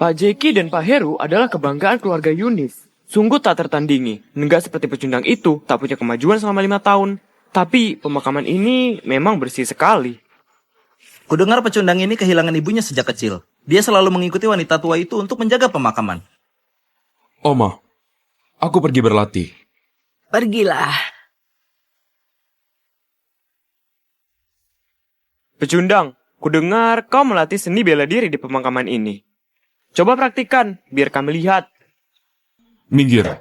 Pak Jeki dan Pak Heru adalah kebanggaan keluarga Yunis. Sungguh tak tertandingi. Enggak seperti pecundang itu, tak punya kemajuan selama 5 tahun. Tapi pemakaman ini memang bersih sekali. Kudengar pecundang ini kehilangan ibunya sejak kecil. Dia selalu mengikuti wanita tua itu untuk menjaga pemakaman. Oma, aku pergi berlatih. Pergilah. Pecundang, kudengar kau melatih seni bela diri di pemakaman ini. Coba praktikkan, biar kami lihat. Minggir.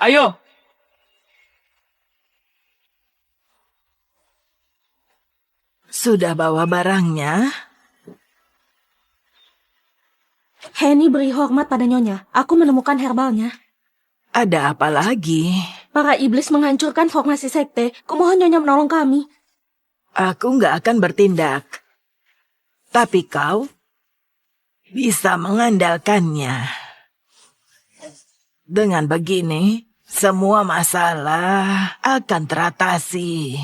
Ayo! Sudah bawa barangnya? Henny beri hormat pada Nyonya. Aku menemukan herbalnya. Ada apa lagi? Para iblis menghancurkan formasi sekte. Kumohon Nyonya menolong kami. Aku nggak akan bertindak. Tapi kau bisa mengandalkannya. Dengan begini, semua masalah akan teratasi.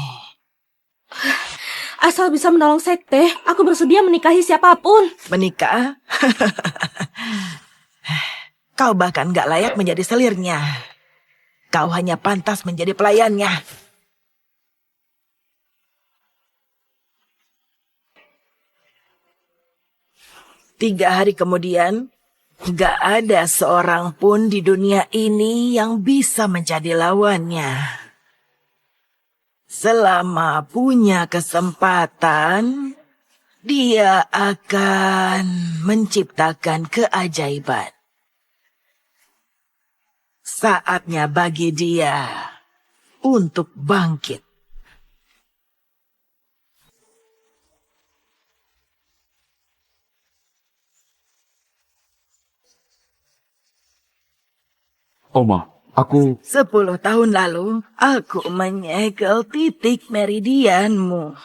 Asal bisa menolong sekte, aku bersedia menikahi siapapun. Menikah? Kau bahkan gak layak menjadi selirnya. Kau hanya pantas menjadi pelayannya. Tiga hari kemudian, gak ada seorang pun di dunia ini yang bisa menjadi lawannya. Selama punya kesempatan, dia akan menciptakan keajaiban. Saatnya bagi dia untuk bangkit. Oma, aku... 10 tahun lalu, aku menyegel titik meridianmu.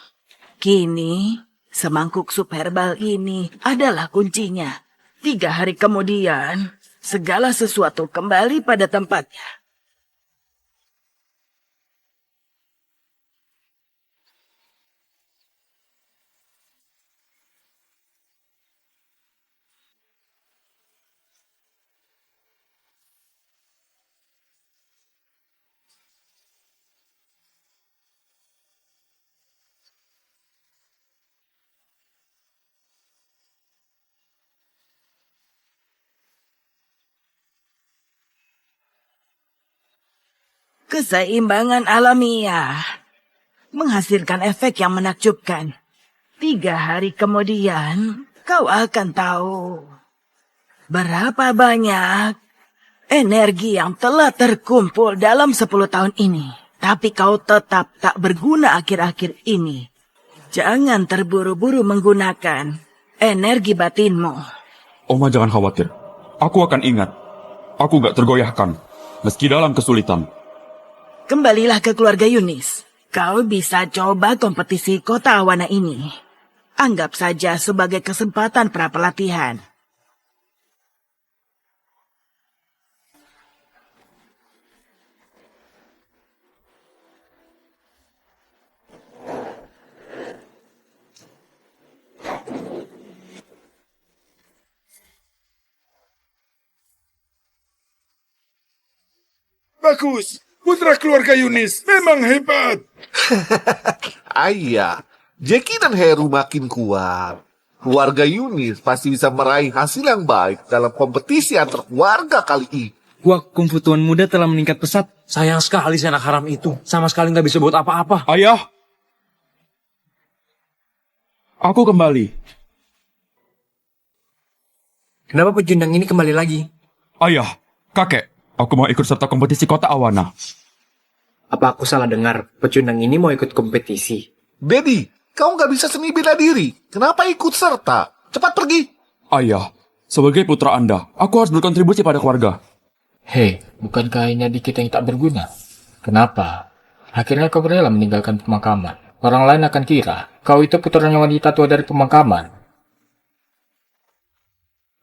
Kini, semangkuk sup herbal ini adalah kuncinya. 3 hari kemudian, segala sesuatu kembali pada tempatnya. Keseimbangan alamiah menghasilkan efek yang menakjubkan. 3 hari kemudian, kau akan tahu berapa banyak energi yang telah terkumpul dalam 10 tahun ini. Tapi kau tetap tak berguna akhir-akhir ini. Jangan terburu-buru menggunakan energi batinmu. Oma jangan khawatir. Aku akan ingat. Aku gak tergoyahkan. Meski dalam kesulitan. Kembalilah ke keluarga Yunis. Kau bisa coba kompetisi kota awana ini. Anggap saja sebagai kesempatan pra-pelatihan. Bagus, putra keluarga Yunis memang hebat. Ayah, Jeki dan Heru makin kuat. Keluarga Yunis pasti bisa meraih hasil yang baik dalam kompetisi antar keluarga kali ini. Wah, kungfu tuan muda telah meningkat pesat. Sayang sekali si anak haram itu. Sama sekali nggak bisa buat apa-apa. Ayah! Aku kembali. Kenapa pecundang ini kembali lagi? Ayah, kakek, aku mau ikut serta kompetisi kota Awana. Apa aku salah dengar? Pecundang ini mau ikut kompetisi. Dedi, kau nggak bisa seni bela diri. Kenapa ikut serta? Cepat pergi. Ayah, sebagai putra Anda, aku harus berkontribusi pada keluarga. Hei, bukankah ini adik kita yang tak berguna? Kenapa? Akhirnya kau rela meninggalkan pemakaman. Orang lain akan kira, kau itu putranya wanita tua dari pemakaman.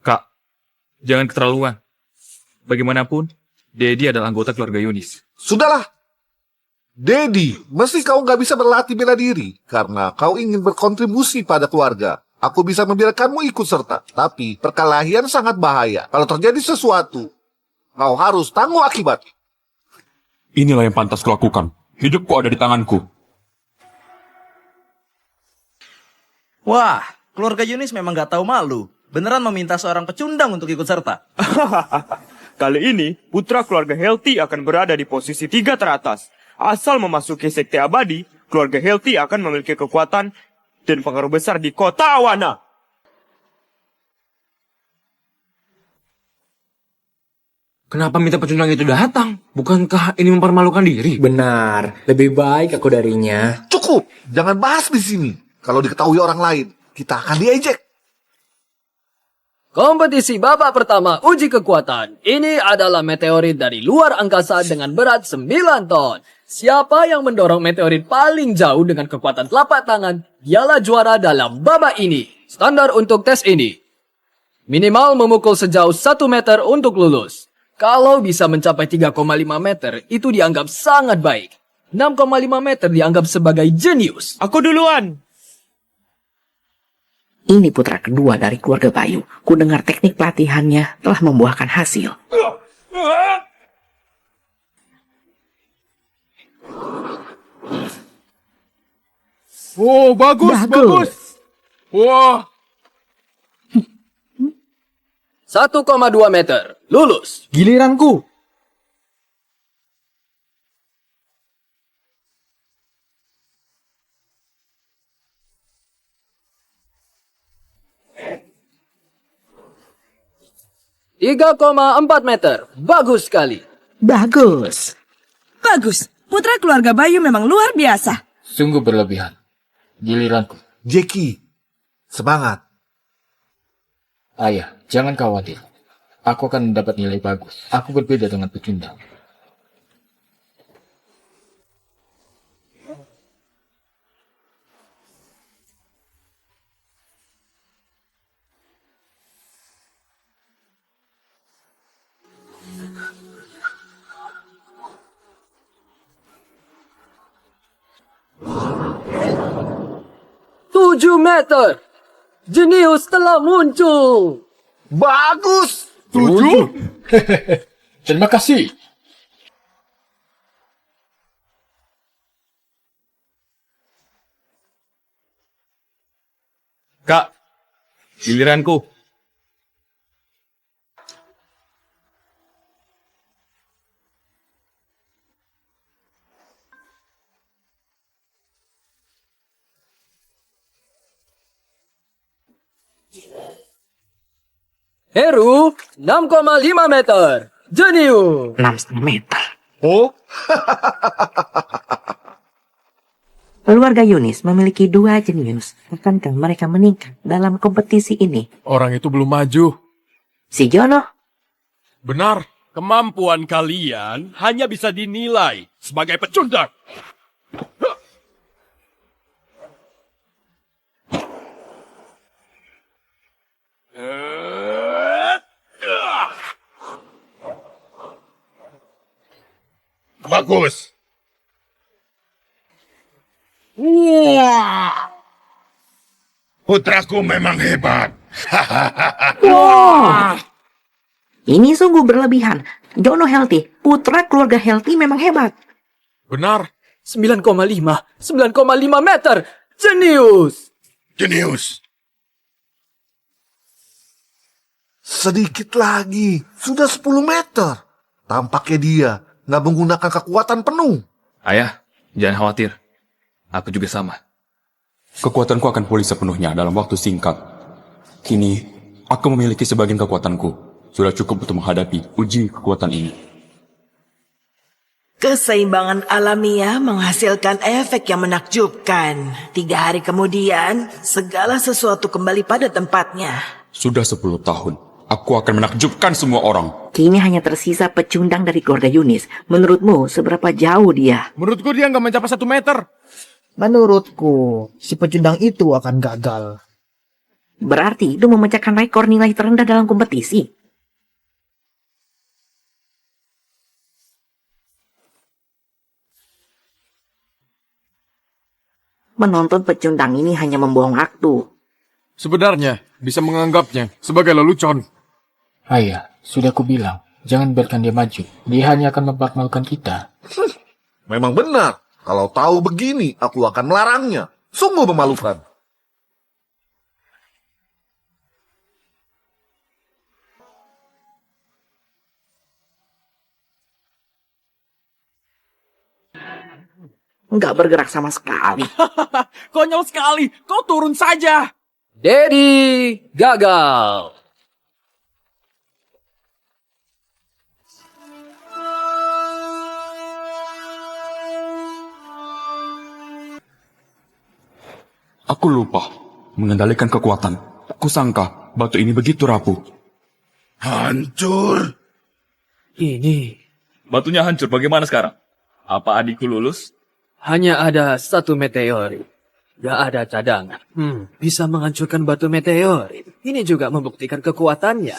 Kak, jangan keterlaluan. Bagaimanapun, Dedi adalah anggota keluarga Yunis. Sudahlah. Dedi, mesti kau nggak bisa berlatih bela diri karena kau ingin berkontribusi pada keluarga. Aku bisa membiarkanmu ikut serta, tapi perkelahian sangat bahaya. Kalau terjadi sesuatu, kau harus tanggung akibat. Inilah yang pantas kulakukan. Hidupku ada di tanganku. Wah, keluarga Yunis memang gak tahu malu. Beneran meminta seorang pecundang untuk ikut serta. Kali ini, putra keluarga Healthy akan berada di posisi 3 teratas. Asal memasuki sekte abadi, keluarga Healthy akan memiliki kekuatan dan pengaruh besar di kota Awana. Kenapa minta pecundang itu datang? Bukankah ini mempermalukan diri? Benar, lebih baik aku darinya. Cukup, jangan bahas di sini. Kalau diketahui orang lain, kita akan diejek. Kompetisi babak pertama uji kekuatan. Ini adalah meteorit dari luar angkasa dengan berat 9 ton. Siapa yang mendorong meteorit paling jauh dengan kekuatan telapak tangan, dialah juara dalam babak ini. Standar untuk tes ini. Minimal memukul sejauh 1 meter untuk lulus. Kalau bisa mencapai 3,5 meter, itu dianggap sangat baik. 6,5 meter dianggap sebagai jenius. Aku duluan. Ini putra kedua dari keluarga Bayu. Ku dengar teknik pelatihannya telah membuahkan hasil. Oh, bagus. Wah. 1,2 meter. Lulus. Giliranku. Tiga 3,4 meter. Bagus sekali. Bagus. Bagus. Putra keluarga Bayu memang luar biasa. Sungguh berlebihan. Giliranku. Jeki, semangat. Ayah, jangan khawatir. Aku akan mendapat nilai bagus. Aku berbeda dengan pecundang. Tujuh meter. Jenius telah muncul. Bagus. 7? Terima kasih. Kak, giliranku. Heru, 6,5 meter. Jenius. 6,5 meter. Oh, Keluarga Yunis memiliki 2 jenius. Akankah mereka meningkat dalam kompetisi ini? Orang itu belum maju. Si Jono? Benar, kemampuan kalian hanya bisa dinilai sebagai pecundang. Bagus. Wah. Putraku memang hebat. Wow. Ini sungguh berlebihan. Jono Healthy, putra keluarga Healthy memang hebat. Benar. 9,5 meter. Jenius. Jenius. sedikit lagi. Sudah 10 meter. Tampaknya dia nggak menggunakan kekuatan penuh. Ayah, jangan khawatir. Aku juga sama. Kekuatanku akan pulih sepenuhnya dalam waktu singkat. Kini, aku memiliki sebagian kekuatanku. Sudah cukup untuk menghadapi uji kekuatan ini. Keseimbangan alamiah menghasilkan efek yang menakjubkan. 3 hari kemudian, segala sesuatu kembali pada tempatnya. Sudah 10 tahun. Aku akan menakjubkan semua orang. Kini hanya tersisa pecundang dari keluarga Yunis. Menurutmu, seberapa jauh dia? Menurutku dia nggak mencapai 1 meter. Menurutku, si pecundang itu akan gagal. Berarti itu memecahkan rekor nilai terendah dalam kompetisi. Menonton pecundang ini hanya membuang waktu. Sebenarnya bisa menganggapnya sebagai lelucon. Ayah, sudah aku bilang, jangan biarkan dia maju. Dia hanya akan mempermalukan kita. Memang benar. Kalau tahu begini, aku akan melarangnya. Sungguh memalukan. Nggak bergerak sama sekali. Konyol sekali, kau turun saja. Dedi gagal. Aku lupa mengendalikan kekuatan. Kusangka batu ini begitu rapuh. Hancur. Ini. Batunya hancur, bagaimana sekarang? Apa adikku lulus? Hanya ada satu meteorit. Gak ada cadangan. Bisa menghancurkan batu meteorit. Ini juga membuktikan kekuatannya.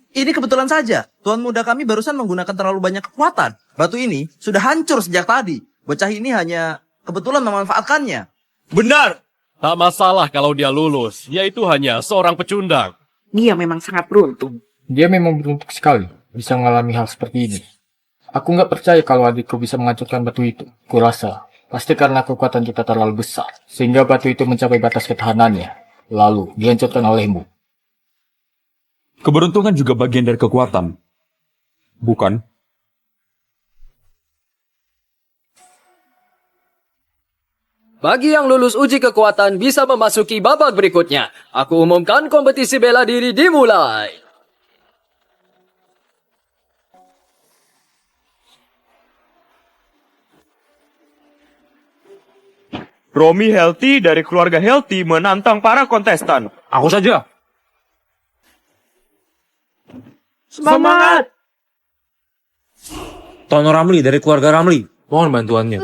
Ini kebetulan saja. Tuan muda kami barusan menggunakan terlalu banyak kekuatan. Batu ini sudah hancur sejak tadi. Bocah ini hanya kebetulan memanfaatkannya. Benar. Tak masalah kalau dia lulus. Dia itu hanya seorang pecundang. Dia memang sangat beruntung. Dia memang beruntung sekali bisa mengalami hal seperti ini. Aku nggak percaya kalau adikku bisa menghancurkan batu itu. Kurasa pasti karena kekuatan kita terlalu besar, sehingga batu itu mencapai batas ketahanannya, lalu dihancurkan olehmu. Keberuntungan juga bagian dari kekuatan. Bukan? Bagi yang lulus uji kekuatan bisa memasuki babak berikutnya. Aku umumkan kompetisi bela diri dimulai. Romi Healthy dari keluarga Healthy menantang para kontestan. Aku saja. Semangat! Tono Ramli dari keluarga Ramli. Mohon bantuannya.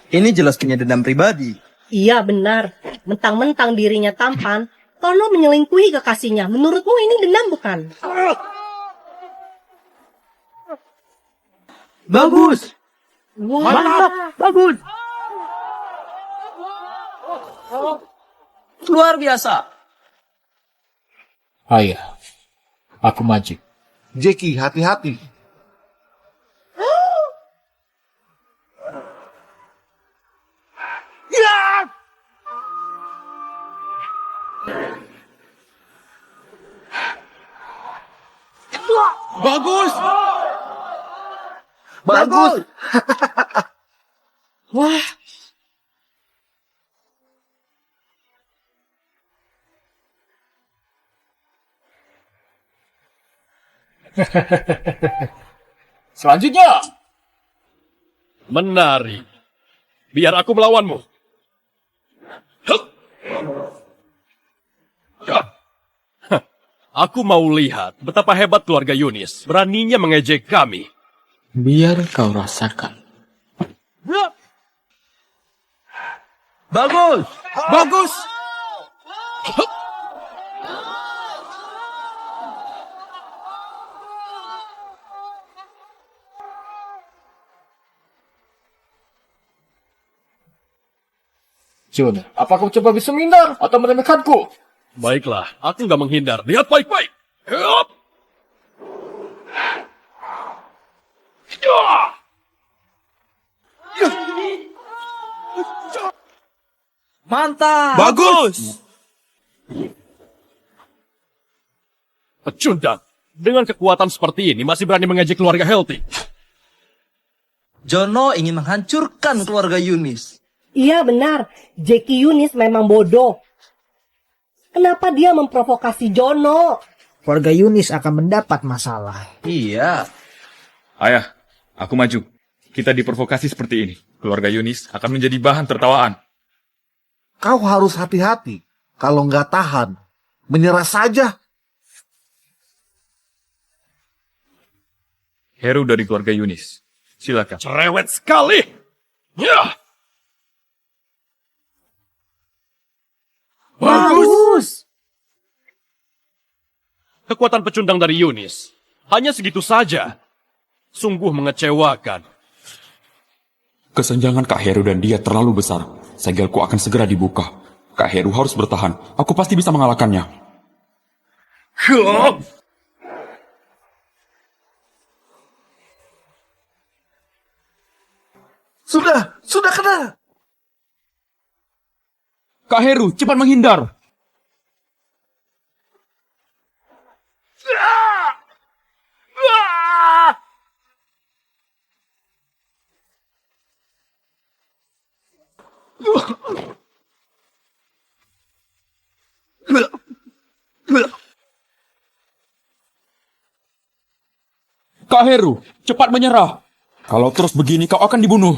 Ini jelas punya dendam pribadi. Iya benar. Mentang-mentang dirinya tampan, Tono menyelingkuhi kekasihnya. Menurutmu ini dendam bukan? Bagus. Mantap. Bagus. Luar biasa. Ayah, aku maju. Jackie, hati-hati. Bagus! Bagus! Wah. Selanjutnya. Menarik. Biar aku melawanmu. Hup. Hah. Aku mau lihat betapa hebat keluarga Yunis. Beraninya mengejek kami. Biar kau rasakan. Bagus. Bagus! Jun, apa kau coba bisa menghindar atau meremehkanku? Baiklah, aku nggak menghindar. Lihat baik-baik. Hup. Mantap. Bagus! Pecundang. Dengan kekuatan seperti ini masih berani mengejek keluarga Healthy. Jono ingin menghancurkan keluarga Yunis. Iya benar. Jackie Yunis memang bodoh. Kenapa dia memprovokasi Jono? Keluarga Yunis akan mendapat masalah. Iya. Ayah, aku maju. Kita diprovokasi seperti ini. Keluarga Yunis akan menjadi bahan tertawaan. Kau harus hati-hati. Kalau nggak tahan, menyerah saja. Heru dari keluarga Yunis. Silakan. Cerewet sekali. Ya. Bagus! kekuatan pecundang dari Yunis. Hanya segitu saja. Sungguh mengecewakan. Kesenjangan Kak Heru dan dia terlalu besar. Segelku akan segera dibuka. Kak Heru harus bertahan. Aku pasti bisa mengalahkannya. Sudah kena. Kak Heru, cepat menghindar. Kak Heru, cepat menyerah. Kalau terus begini kau akan dibunuh.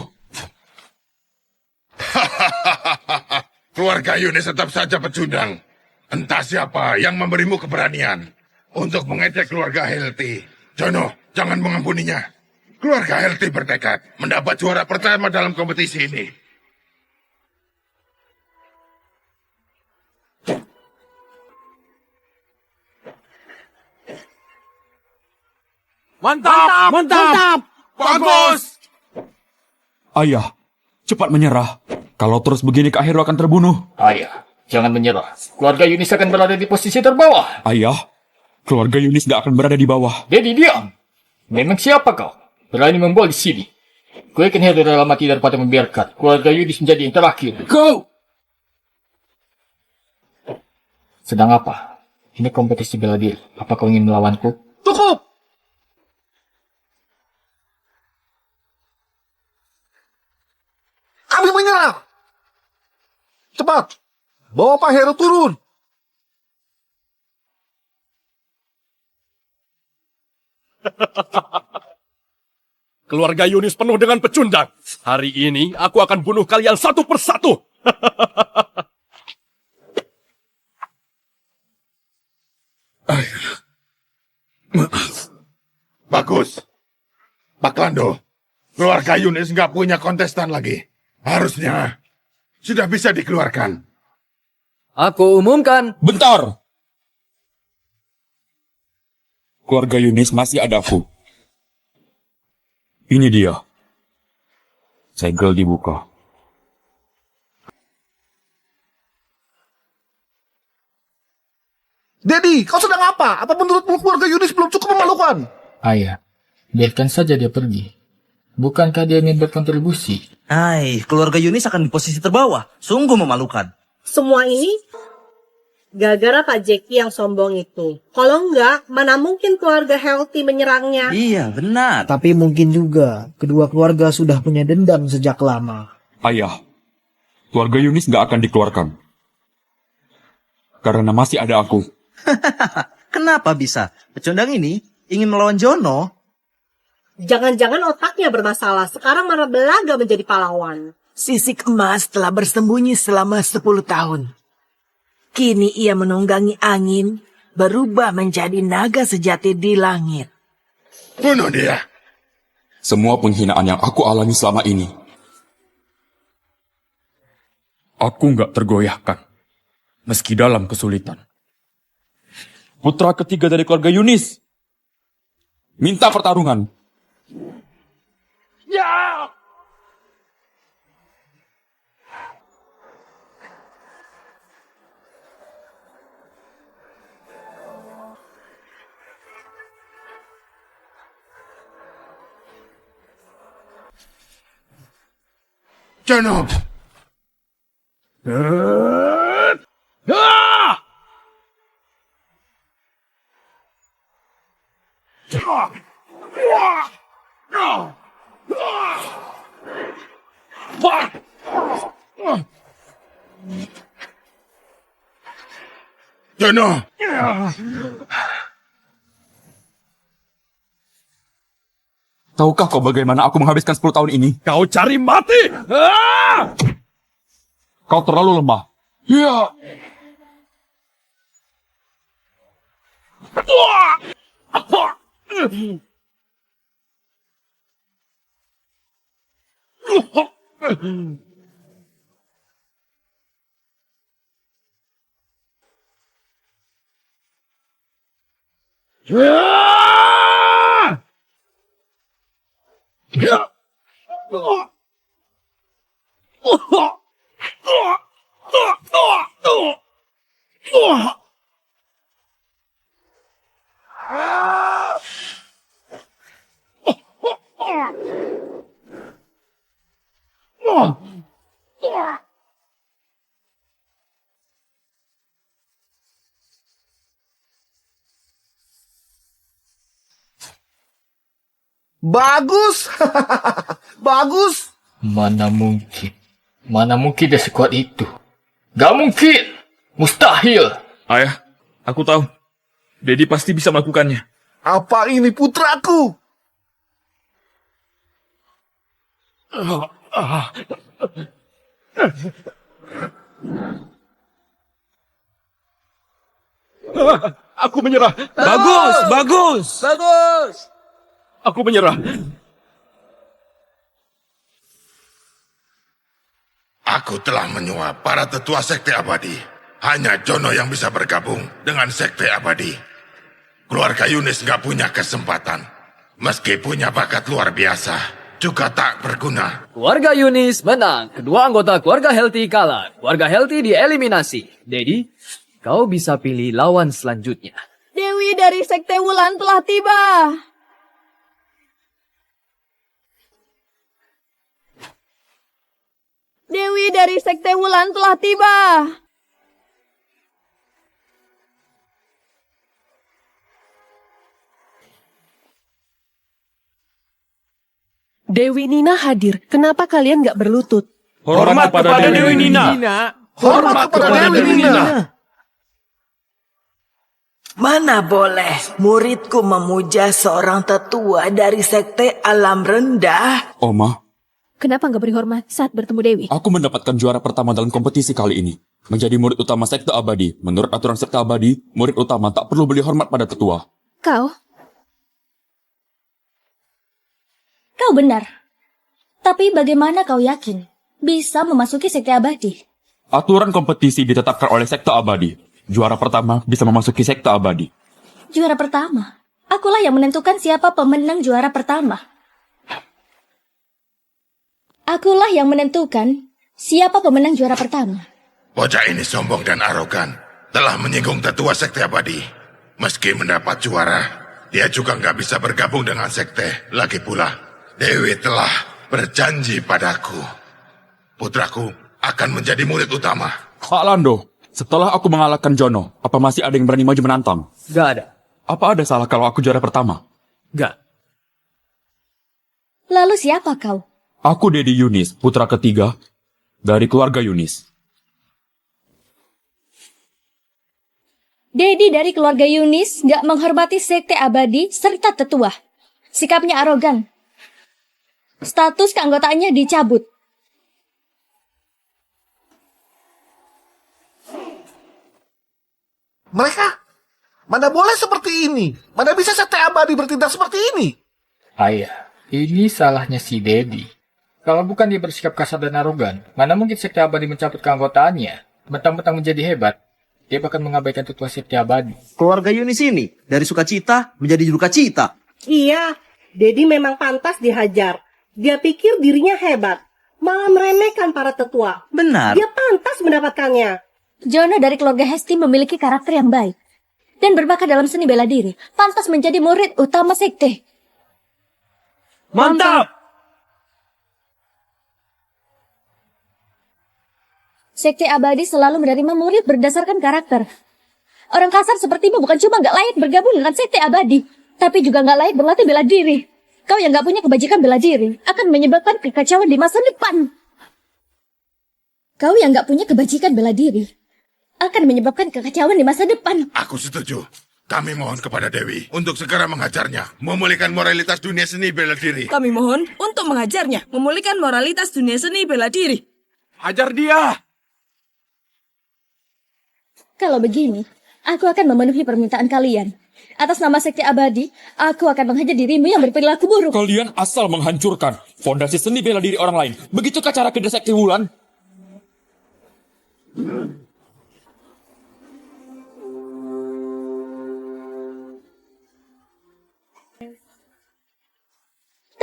Keluarga Yunis tetap saja pecundang. Entah siapa yang memberimu keberanian untuk mengejek keluarga Helti. Jono, jangan mengampuninya. Keluarga Helti bertekad mendapat juara pertama dalam kompetisi ini. Mantap! Bagus! Ayah, cepat menyerah. Kalau terus begini Kak Heru akan terbunuh. Ayah, jangan menyerah. Keluarga Yunis akan berada di posisi terbawah. Ayah, keluarga Yunis gak akan berada di bawah. Dedi, diam. Memang siapa kau? Berani membawa di sini. Kau yakin Heru dalam mati daripada membiarkan keluarga Yunis menjadi yang terakhir. Kau! Sedang apa? Ini kompetisi bela diri. Apa kau ingin melawanku? Cukup. Kami menyerah. Cepat, bawa Pak Heru turun. Keluarga Yunis penuh dengan pecundang. Hari ini aku akan bunuh kalian satu persatu. Bagus. Pak Lando, keluarga Yunis nggak punya kontestan lagi. Harusnya sudah bisa dikeluarkan. Aku umumkan. Bentar! Keluarga Yunis masih ada aku. Ini dia. Segel dibuka. Dedi, kau sedang apa? Apa menurutmu keluarga Yunis belum cukup memalukan? Ayah, biarkan saja dia pergi. Bukankah dia ingin berkontribusi? Hai, keluarga Yunis akan di posisi terbawah. Sungguh memalukan. Semua ini gara-gara Pak Jeki yang sombong itu. Kalau enggak, mana mungkin keluarga Healthy menyerangnya. Iya, benar. Tapi mungkin juga kedua keluarga sudah punya dendam sejak lama. Ayah, keluarga Yunis gak akan dikeluarkan. Karena masih ada aku. Kenapa bisa? Pecundang ini ingin melawan Jono. Jangan-jangan otaknya bermasalah. Sekarang malah belaga menjadi pahlawan. Sisik emas telah bersembunyi selama 10 tahun. Kini ia menunggangi angin, berubah menjadi naga sejati di langit. Bunuh dia. Semua penghinaan yang aku alami selama ini. Aku gak tergoyahkan. Meski dalam kesulitan. Putra ketiga dari keluarga Yunis. Minta pertarungan. Ya! Jono. Jono. Tahukah kau bagaimana aku menghabiskan 10 tahun ini? Kau cari mati! Kau terlalu lemah. Ya. Bagus. Bagus. Mana mungkin? Mana mungkin dia sekuat itu? Gak mungkin. Mustahil. Ayah, aku tahu. Dedi pasti bisa melakukannya. Apa ini putraku? Aku menyerah. Bagus, bagus. Bagus. Aku menyerah. Aku telah menyuap para tetua Sekte Abadi. Hanya Jono yang bisa bergabung dengan Sekte Abadi. Keluarga Yunis nggak punya kesempatan. Meski punya bakat luar biasa, juga tak berguna. Keluarga Yunis menang. Kedua anggota keluarga Healthy kalah. Keluarga Healthy dieliminasi. Dedi, kau bisa pilih lawan selanjutnya. Dewi dari Sekte Wulan telah tiba. Dewi dari Sekte Wulan telah tiba. Dewi Nina hadir. Kenapa kalian nggak berlutut? Hormat kepada Dewi Nina. Hormat kepada Dewi Nina. Mana boleh muridku memuja seorang tetua dari sekte alam rendah? Oma, Kenapa nggak beri hormat saat bertemu Dewi? aku mendapatkan juara pertama dalam kompetisi kali ini. Menjadi murid utama Sekte Abadi. Menurut aturan Sekte Abadi, murid utama tak perlu beri hormat pada tetua. Kau benar. Tapi bagaimana kau yakin bisa memasuki Sekte Abadi? Aturan kompetisi ditetapkan oleh Sekte Abadi. Juara pertama bisa memasuki Sekte Abadi. Juara pertama? Akulah yang menentukan siapa pemenang juara pertama. Akulah yang menentukan siapa pemenang juara pertama. Bocah ini sombong dan arogan. Telah menyinggung tetua Sekte Abadi. Meski mendapat juara, dia juga nggak bisa bergabung dengan sekte. Lagi pula, Dewi telah berjanji padaku. Putraku akan menjadi murid utama. Pak Lando, setelah aku mengalahkan Jono, apa masih ada yang berani maju menantang? Gak ada. Apa ada salah kalau aku juara pertama? Gak. Lalu siapa kau? Aku Dedi Yunis, putra ketiga dari keluarga Yunis. Dedi dari keluarga Yunis gak menghormati Sekte Abadi serta tetua. Sikapnya arogan. Status keanggotaannya dicabut. Mereka mana boleh seperti ini? Mana bisa Sekte Abadi bertindak seperti ini? Ayah, ini salahnya si Dedi. Kalau bukan dia bersikap kasar dan arogan, mana mungkin Sekte Abadi mencabut keanggotaannya? Mentang-mentang menjadi hebat, dia bahkan mengabaikan tetua Sekte Abadi. Keluarga Yunis ini dari sukacita menjadi dukacita. Iya, Dedi memang pantas dihajar. Dia pikir dirinya hebat, malah meremehkan para tetua. Benar. Dia pantas mendapatkannya. Jono dari keluarga Hesti memiliki karakter yang baik dan berbakat dalam seni bela diri. Pantas menjadi murid utama sekte. Mantap! Sekte Abadi selalu menerima murid berdasarkan karakter. Orang kasar sepertimu bukan cuma gak layak bergabung dengan Sekte Abadi, tapi juga gak layak berlatih bela diri. Kau yang gak punya kebajikan bela diri akan menyebabkan kekacauan di masa depan. Kau yang gak punya kebajikan bela diri akan menyebabkan kekacauan di masa depan. Aku setuju. Kami mohon kepada Dewi untuk segera mengajarnya, memulihkan moralitas dunia seni bela diri. Kami mohon untuk mengajarnya, memulihkan moralitas dunia seni bela diri. Hajar dia! Kalau begini, aku akan memenuhi permintaan kalian. Atas nama Sekte Abadi, aku akan menghajar dirimu yang berperilaku buruk. Kalian asal menghancurkan fondasi seni bela diri orang lain. Begitukah cara kerja Sekte Wulan?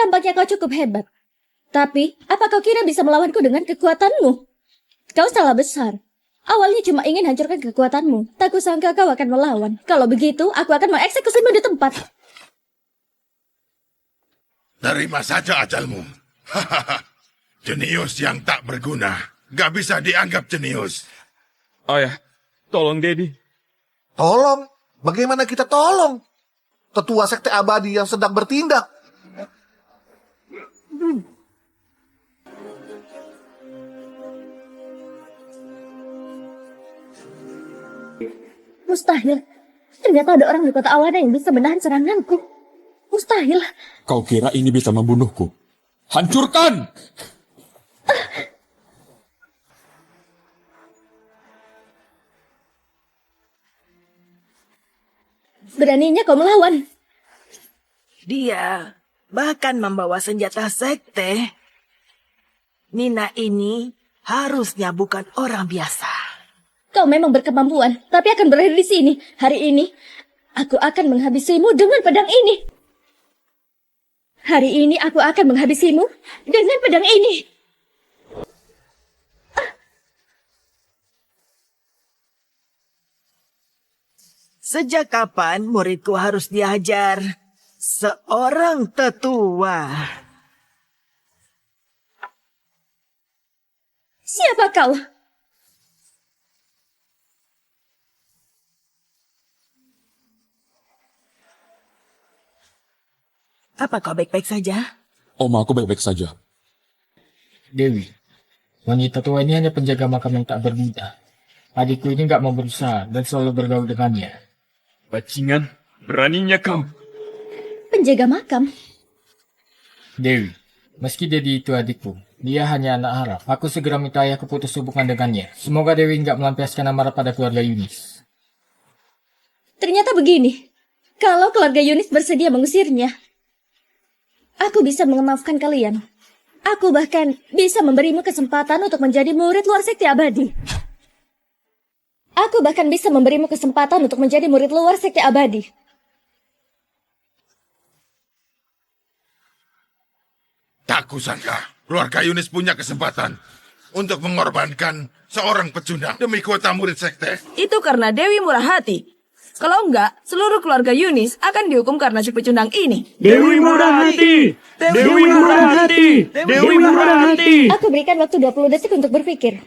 Tampaknya kau cukup hebat. Tapi, apa kau kira bisa melawanku dengan kekuatanmu? Kau salah besar. Awalnya cuma ingin hancurkan kekuatanmu. Tak kusangka kau akan melawan. Kalau begitu, aku akan mengeksekusimu di tempat. Terima saja ajalmu. Hahaha. Jenius yang tak berguna. Gak bisa dianggap jenius. Ayah, tolong Dedi. Tolong? Bagaimana kita tolong? Tetua Sekte Abadi yang sedang bertindak. Mustahil. Ternyata ada orang di kota Awana yang bisa menahan seranganku. Mustahil. Kau kira ini bisa membunuhku? Hancurkan! Beraninya kau melawan. Dia bahkan membawa senjata sekte. Nina ini harusnya bukan orang biasa. Kau memang berkemampuan, tapi akan berakhir di sini. Hari ini, aku akan menghabisimu dengan pedang ini. Hari ini aku akan menghabisimu dengan pedang ini. Sejak kapan muridku harus diajar seorang tetua? Siapa kau? Apa kau baik-baik saja? Om, aku baik-baik saja. Dewi, wanita tua ini hanya penjaga makam yang tak berguna. Adikku ini gak mau berusaha dan selalu bergaul dengannya. Bajingan, beraninya kau. Penjaga makam? Dewi, meski Dedi itu adikku, dia hanya anak harap. Aku segera minta ayahku putus hubungan dengannya. Semoga Dewi gak melampiaskan amarah pada keluarga Yunis. Ternyata begini. Kalau keluarga Yunis bersedia mengusirnya, aku bisa memaafkan kalian. Aku bahkan bisa memberimu kesempatan untuk menjadi murid luar sekte abadi. Aku bahkan bisa memberimu kesempatan untuk menjadi murid luar sekte abadi. Tak kusangka keluarga Yunis punya kesempatan untuk mengorbankan seorang pecundang demi kuota murid sekte. Itu karena Dewi murah hati. Kalau enggak, seluruh keluarga Yunis akan dihukum karena si pecundang ini. Dewi murah hati! Dewi murah hati! Dewi murah hati! Aku berikan waktu 20 detik untuk berpikir.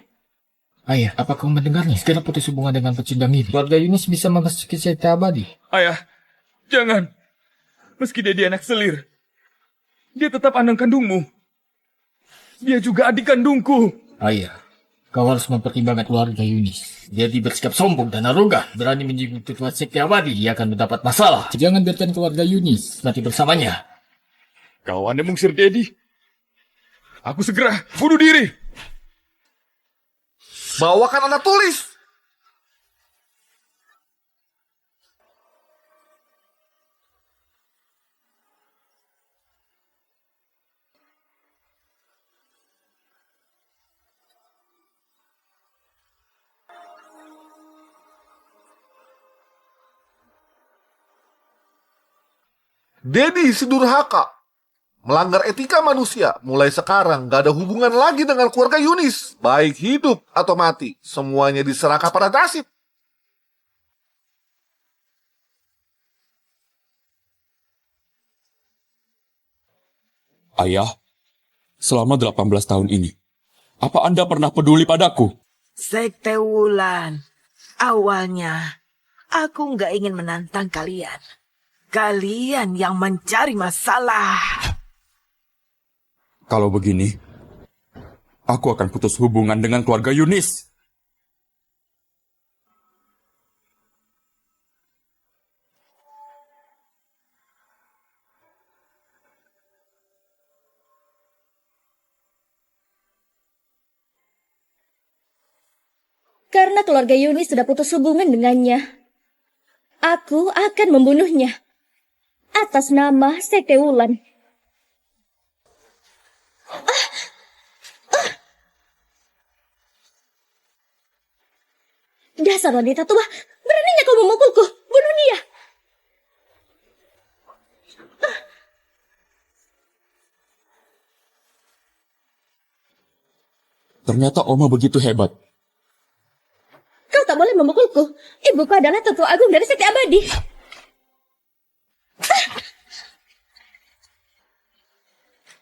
Ayah, apa kau mendengarnya? Segera putus hubungan dengan pecundang ini. Keluarga Yunis bisa memasuki sekte abadi. Ayah, jangan. Meski dia anak selir, dia tetap anak kandungmu. Dia juga adik kandungku. Ayah, kau harus mempertimbangkan keluarga Yunis. Jadi bersikap sombong dan arogan, berani menyinggung tetua sekte abadi, dia akan mendapat masalah. Jangan biarkan keluarga Yunis mati bersamanya. Kau anda mengusir Dedi. Aku segera bunuh diri. Bawakan anak tulis. Dedi si durhaka. Melanggar etika manusia. Mulai sekarang gak ada hubungan lagi dengan keluarga Yunis. Baik hidup atau mati. Semuanya diserahkan pada nasib. Ayah, selama 18 tahun ini, apa Anda pernah peduli padaku? Sekte Wulan, awalnya aku nggak ingin menantang kalian. Kalian yang mencari masalah. Kalau begini, aku akan putus hubungan dengan keluarga Yunis. Karena keluarga Yunis sudah putus hubungan dengannya, aku akan membunuhnya. Atas nama Sekte Wulan. Dasar wanita tua, beraninya kau memukulku. Bunuh dia. Ternyata Oma begitu hebat. Kau tak boleh memukulku. Ibuku adalah tetua agung dari Sekte Abadi.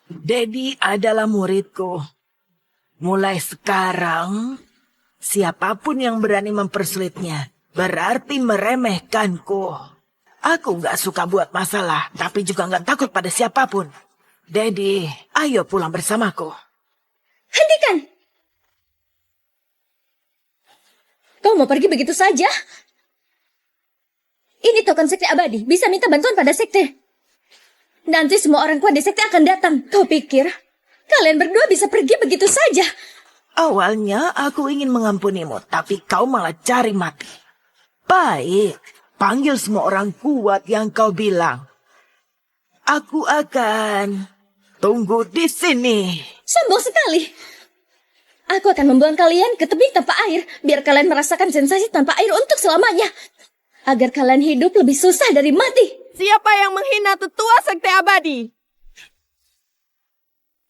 Dedi adalah muridku. Mulai sekarang, siapapun yang berani mempersulitnya berarti meremehkanku. Aku nggak suka buat masalah, tapi juga nggak takut pada siapapun. Dedi, ayo pulang bersamaku. Hentikan! Kau mau pergi begitu saja? Ini token Sekte Abadi, bisa minta bantuan pada Sekte. Nanti semua orang kuat di Sekte akan datang. Kau pikir kalian berdua bisa pergi begitu saja? Awalnya aku ingin mengampunimu, tapi kau malah cari mati. Baik, panggil semua orang kuat yang kau bilang. Aku akan tunggu di sini. Sombong sekali. Aku akan membuang kalian ke tebing tanpa air, biar kalian merasakan sensasi tanpa air untuk selamanya. Agar kalian hidup lebih susah dari mati. Siapa yang menghina tetua Sekte Abadi?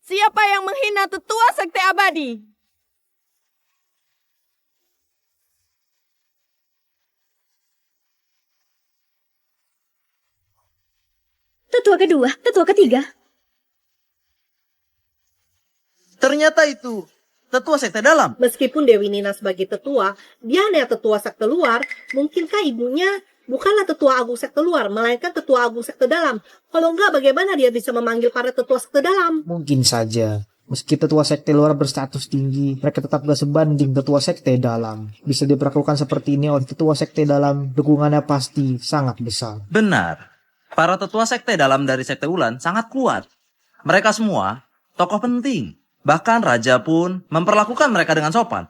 Siapa yang menghina tetua Sekte Abadi? Tetua kedua, tetua ketiga. Ternyata itu tetua sekte dalam. Meskipun Dewi Nina sebagai tetua, dia hanya tetua sekte luar, mungkinkah ibunya bukanlah tetua agung sekte luar, melainkan tetua agung sekte dalam? Kalau enggak, bagaimana dia bisa memanggil para tetua sekte dalam? Mungkin saja. Meski tetua sekte luar berstatus tinggi, mereka tetap gak sebanding tetua sekte dalam. Bisa diperlakukan seperti ini oleh tetua sekte dalam, dukungannya pasti sangat besar. Benar. Para tetua sekte dalam dari sekte Ulan sangat kuat. Mereka semua tokoh penting. Bahkan raja pun memperlakukan mereka dengan sopan.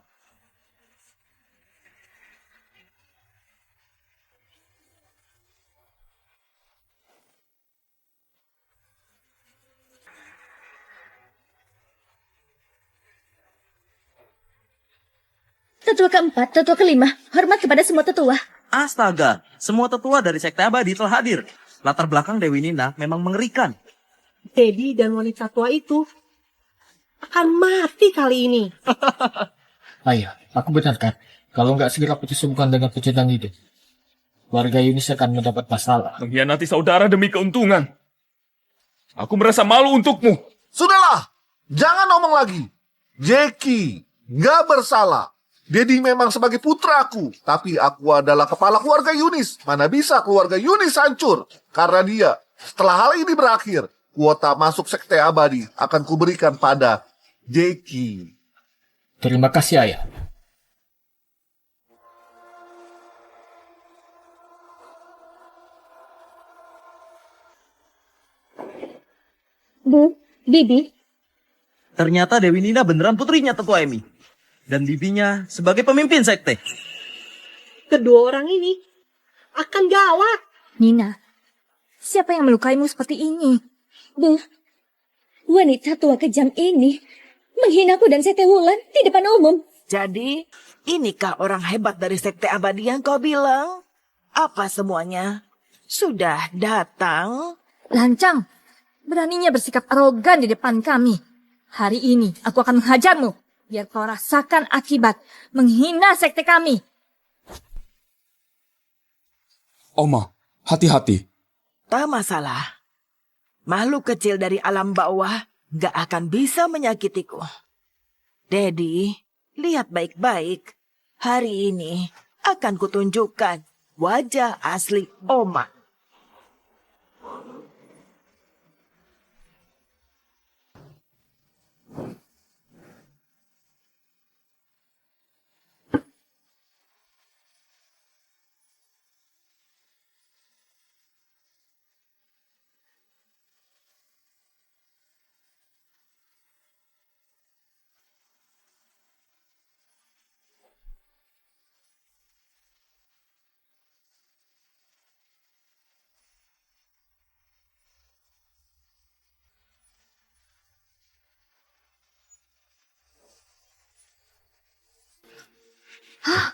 Tetua keempat, tetua kelima, hormat kepada semua tetua. Astaga, semua tetua dari sekte abadi telah hadir. Latar belakang Dewi Nina memang mengerikan. Teddy dan wanita tua itu akan mati kali ini. Ayah, aku benar kan? Kalau nggak segera putus hubungan dengan pecinta itu, warga Yunis akan mendapat masalah. Mengkhianati saudara demi keuntungan. Aku merasa malu untukmu. Sudahlah, jangan ngomong lagi. Jackie nggak bersalah. Dedi memang sebagai putraku, tapi aku adalah kepala keluarga Yunis. Mana bisa keluarga Yunis hancur karena dia. Setelah hal ini berakhir, kuota masuk sekte abadi akan kuberikan pada Jackie. Terima kasih, Ayah. Bu, Bibi. Ternyata Dewi Nina beneran putrinya tetua Emi. Dan bibinya sebagai pemimpin sekte. Kedua orang ini akan gawat. Nina, siapa yang melukaimu seperti ini? Bu, wanita tua kejam ini menghinaku dan Sekte Wulan di depan umum. Jadi, inikah orang hebat dari Sekte Abadi yang kau bilang? Apa semuanya sudah datang? Lancang, beraninya bersikap arogan di depan kami. Hari ini aku akan menghajarmu, biar kau rasakan akibat menghina sekte kami. Oma, hati-hati. Tak masalah. Makhluk kecil dari alam bawah gak akan bisa menyakitiku. Dedi, lihat baik-baik. Hari ini akan kutunjukkan wajah asli Oma. Hah?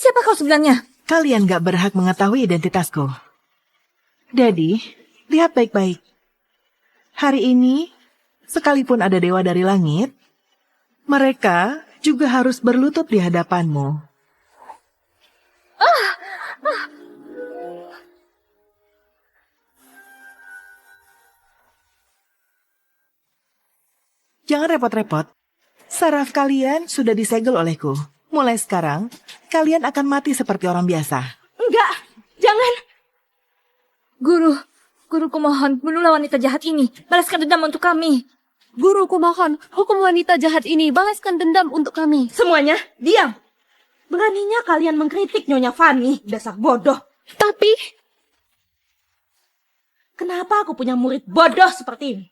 Siapa kau sebenarnya? Kalian gak berhak mengetahui identitasku. Dedi, lihat baik-baik. Hari ini, sekalipun ada dewa dari langit, mereka juga harus berlutut di hadapanmu. Jangan repot-repot. Saraf kalian sudah disegel olehku. Mulai sekarang, kalian akan mati seperti orang biasa. Enggak, jangan. Guruku mohon, bunuhlah wanita jahat ini. Balaskan dendam untuk kami. Guruku mohon, hukum wanita jahat ini, balaskan dendam untuk kami. Semuanya, diam. Beraninya kalian mengkritik Nyonya Fanny, dasar bodoh. Tapi, kenapa aku punya murid bodoh seperti ini?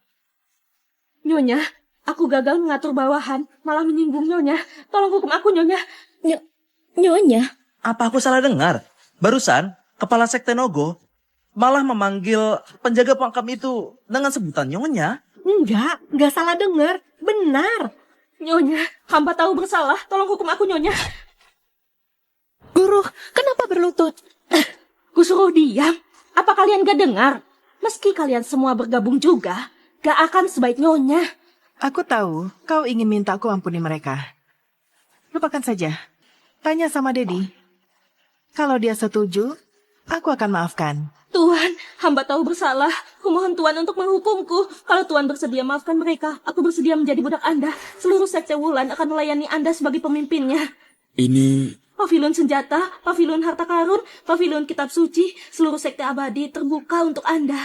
Nyonya, aku gagal mengatur bawahan, malah menyinggung Nyonya. Tolong hukum aku, Nyonya. Nyonya? Apa aku salah dengar? Barusan, kepala sekte Nogo malah memanggil penjaga makam itu dengan sebutan Nyonya. Enggak salah dengar. Benar. Nyonya, hamba tahu bersalah. Tolong hukum aku, Nyonya. Guru, kenapa berlutut? Kusuruh diam. Apa kalian gak dengar? Meski kalian semua bergabung juga, gak akan sebaik Nyonya. Aku tahu kau ingin minta aku ampuni mereka. Lupakan saja. Tanya sama Dedi. Kalau dia setuju, aku akan maafkan. Tuhan, hamba tahu bersalah. Kumohon Tuhan untuk menghukumku. Kalau Tuhan bersedia maafkan mereka, aku bersedia menjadi budak Anda. Seluruh sekte Wulan akan melayani Anda sebagai pemimpinnya. Ini... Pavilion senjata, pavilion harta karun, pavilion kitab suci, seluruh sekte abadi terbuka untuk Anda.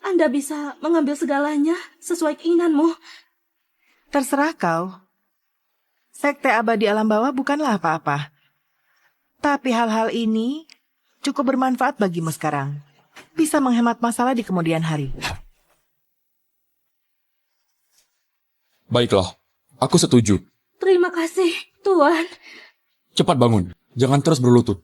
Anda bisa mengambil segalanya sesuai keinginanmu. Terserah kau. Sekte abadi alam bawah bukanlah apa-apa. Tapi hal-hal ini cukup bermanfaat bagimu sekarang. Bisa menghemat masalah di kemudian hari. Baiklah, aku setuju. Terima kasih, Tuan. Cepat bangun, jangan terus berlutut.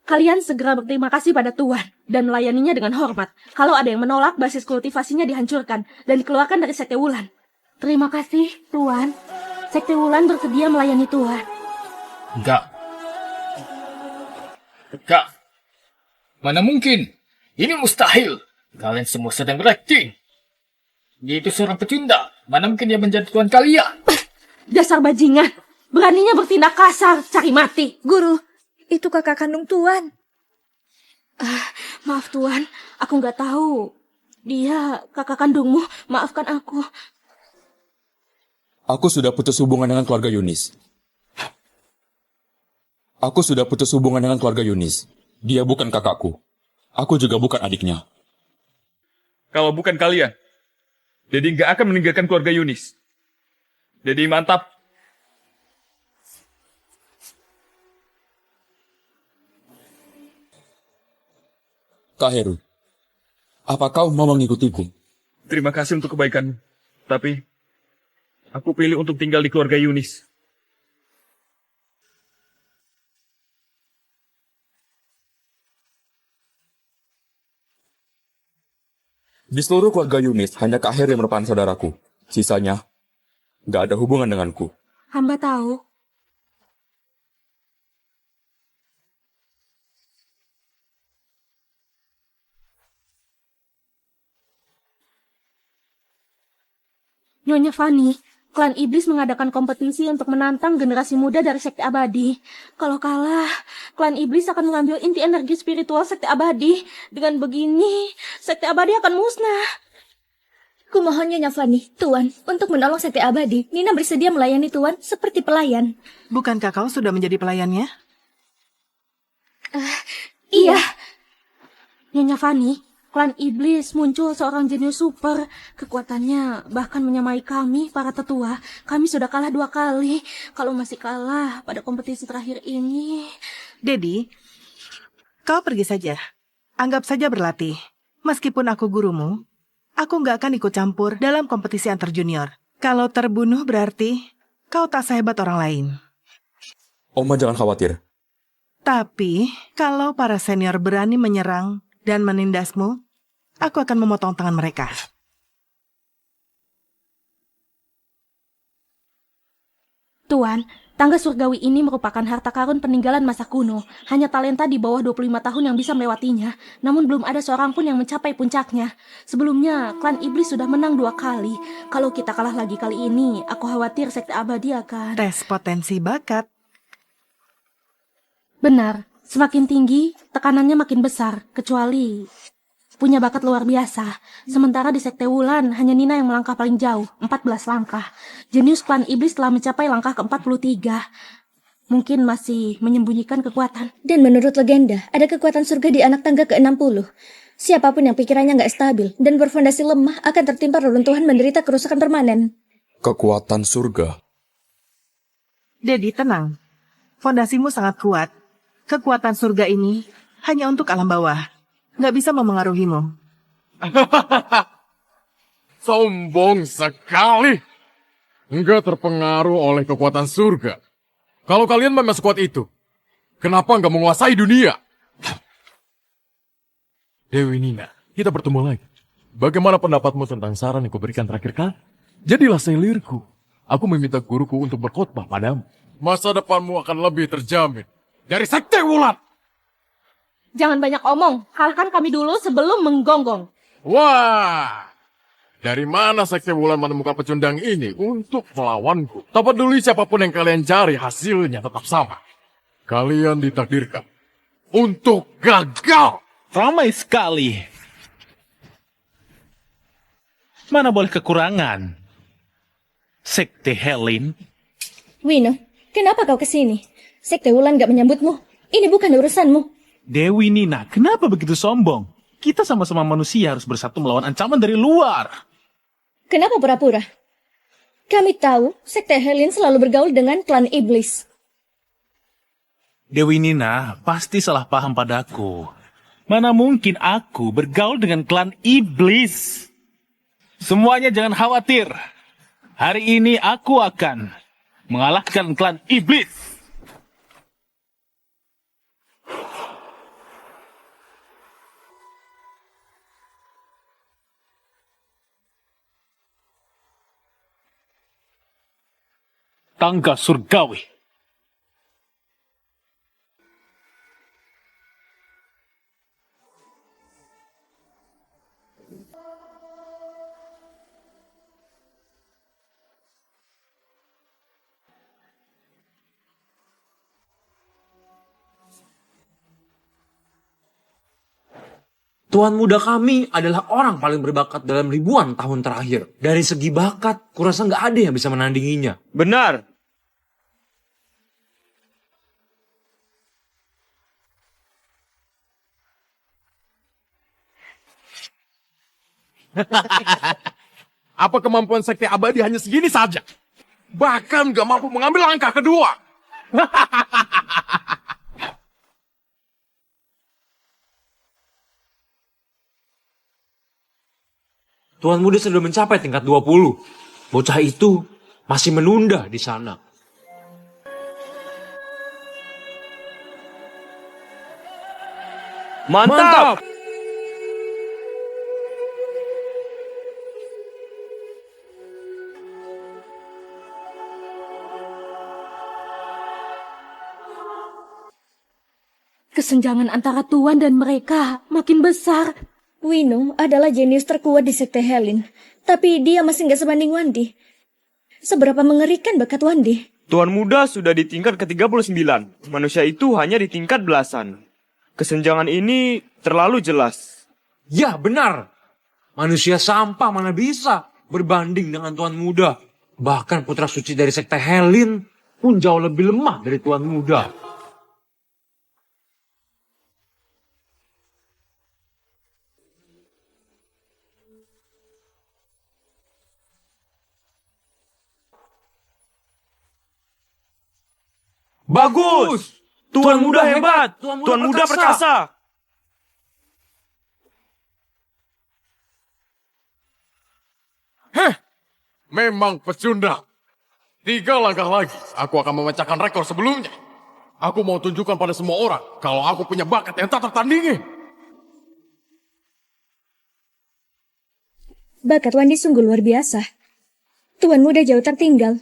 Kalian segera berterima kasih pada Tuan dan melayaninya dengan hormat. Kalau ada yang menolak, basis kultivasinya dihancurkan dan dikeluarkan dari sekte Wulan. Terima kasih, Tuan. Sekte Wulan bersedia melayani Tuan. Enggak. Mana mungkin? Ini mustahil. Kalian semua sedang berakting. Dia itu seorang pecundang. Mana mungkin dia menjadi tuan kalian? Dasar bajingan. Beraninya bertindak kasar, cari mati. Guru, itu kakak kandung Tuan. Maaf Tuan, aku nggak tahu. Dia kakak kandungmu, maafkan aku. Aku sudah putus hubungan dengan keluarga Yunis. Dia bukan kakakku. Aku juga bukan adiknya. Kalau bukan kalian, Dedi nggak akan meninggalkan keluarga Yunis. Dedi mantap. Kak Heru, apa kau mau mengikutiku? Terima kasih untuk kebaikanmu. Tapi, aku pilih untuk tinggal di keluarga Yunis. Di seluruh keluarga Yunis, hanya Kak Heru yang merupakan saudaraku. Sisanya, nggak ada hubungan denganku. Hamba tahu. Nyonya Fanny, klan iblis mengadakan kompetisi untuk menantang generasi muda dari sekte abadi. Kalau kalah, klan iblis akan mengambil inti energi spiritual sekte abadi. Dengan begini, sekte abadi akan musnah. Kumohon Nyonya Fanny, Tuan, untuk menolong sekte abadi, Nina bersedia melayani Tuan seperti pelayan. Bukankah kau sudah menjadi pelayannya? Iya. Nyonya Fanny, klan iblis muncul seorang jenius super. Kekuatannya bahkan menyamai kami, para tetua. Kami sudah kalah 2 kali. Kalau masih kalah pada kompetisi terakhir ini... Dedi, kau pergi saja. Anggap saja berlatih. Meskipun aku gurumu, aku nggak akan ikut campur dalam kompetisi antar junior. Kalau terbunuh berarti kau tak sehebat orang lain. Oma jangan khawatir. Tapi, kalau para senior berani menyerang dan menindasmu, aku akan memotong tangan mereka. Tuan, tangga surgawi ini merupakan harta karun peninggalan masa kuno. Hanya talenta di bawah 25 tahun yang bisa melewatinya. Namun belum ada seorang pun yang mencapai puncaknya. Sebelumnya, klan iblis sudah menang 2 kali. Kalau kita kalah lagi kali ini, aku khawatir sekte abadi akan... Tes potensi bakat. Benar, semakin tinggi, tekanannya makin besar. Kecuali punya bakat luar biasa. Sementara di sekte Wulan, hanya Nina yang melangkah paling jauh, 14 langkah. Jenius klan iblis telah mencapai langkah ke-43. Mungkin masih menyembunyikan kekuatan. Dan menurut legenda, ada kekuatan surga di anak tangga ke-60. Siapapun yang pikirannya nggak stabil dan berfondasi lemah akan tertimpa reruntuhan menderita kerusakan permanen. Kekuatan surga. Dedi, tenang. Fondasimu sangat kuat. Kekuatan surga ini hanya untuk alam bawah. Nggak bisa memengaruhimu. Sombong sekali. Enggak terpengaruh oleh kekuatan surga. Kalau kalian memang sekuat itu, kenapa nggak menguasai dunia? Dewi Nina, kita bertemu lagi. Bagaimana pendapatmu tentang saran yang kuberikan terakhir kali? Jadilah selirku. Aku meminta guruku untuk berkhotbah padamu. Masa depanmu akan lebih terjamin dari sekte Wulan. Jangan banyak omong, kalahkan kami dulu sebelum menggonggong. Wah, dari mana sekte Wulan menemukan pecundang ini untuk melawanku? Tak peduli siapapun yang kalian cari, hasilnya tetap sama. Kalian ditakdirkan untuk gagal. Ramai sekali. Mana boleh kekurangan? Sekte Helen. Wino, kenapa kau kesini? Sekte Wulan gak menyambutmu. Ini bukan urusanmu. Dewi Nina, kenapa begitu sombong? Kita sama-sama manusia harus bersatu melawan ancaman dari luar. Kenapa pura-pura? Kami tahu sekte Helen selalu bergaul dengan klan iblis. Dewi Nina pasti salah paham padaku. Mana mungkin aku bergaul dengan klan iblis? Semuanya jangan khawatir. Hari ini aku akan mengalahkan klan iblis. Tangga surgawi. Tuan muda kami adalah orang paling berbakat dalam ribuan tahun terakhir. Dari segi bakat, kurasa nggak ada yang bisa menandinginya. Benar. Apa kemampuan sekte abadi hanya segini saja? Bahkan gak mampu mengambil langkah kedua. Tuan muda sudah mencapai tingkat 20. Bocah itu masih menunda di sana. Mantap! Kesenjangan antara Tuan dan mereka makin besar. Wino adalah jenius terkuat di sekte Helen, tapi dia masih nggak sebanding Wandi. Seberapa mengerikan bakat Wandi? Tuan muda sudah di tingkat ke-39. Manusia itu hanya di tingkat belasan. Kesenjangan ini terlalu jelas. Ya, benar. Manusia sampah mana bisa berbanding dengan Tuan muda. Bahkan putra suci dari sekte Helen pun jauh lebih lemah dari Tuan muda. Bagus! Tuan muda hebat! Tuan muda perkasa! Memang pecundang. 3 langkah lagi, aku akan memecahkan rekor sebelumnya. Aku mau tunjukkan pada semua orang kalau aku punya bakat yang tak tertandingi. Bakat Wandi sungguh luar biasa. Tuan muda jauh tertinggal.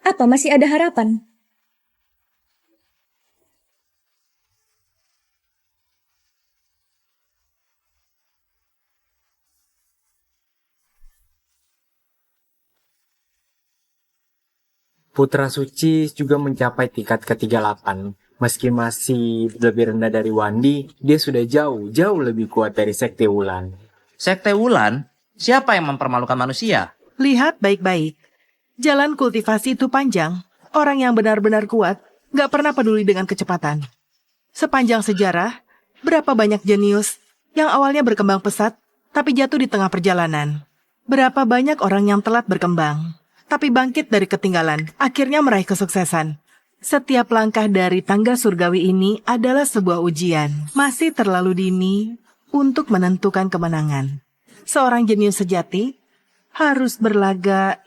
Apa masih ada harapan? Putra Suci juga mencapai tingkat ke-38. Meski masih lebih rendah dari Wandi, dia sudah jauh lebih kuat dari Sekte Wulan. Sekte Wulan? Siapa yang mempermalukan manusia? Lihat baik-baik. Jalan kultivasi itu panjang. Orang yang benar-benar kuat gak pernah peduli dengan kecepatan. Sepanjang sejarah, berapa banyak jenius yang awalnya berkembang pesat, tapi jatuh di tengah perjalanan. Berapa banyak orang yang telat berkembang, tapi bangkit dari ketinggalan, akhirnya meraih kesuksesan. Setiap langkah dari tangga surgawi ini adalah sebuah ujian. Masih terlalu dini untuk menentukan kemenangan. Seorang jenius sejati harus berlaga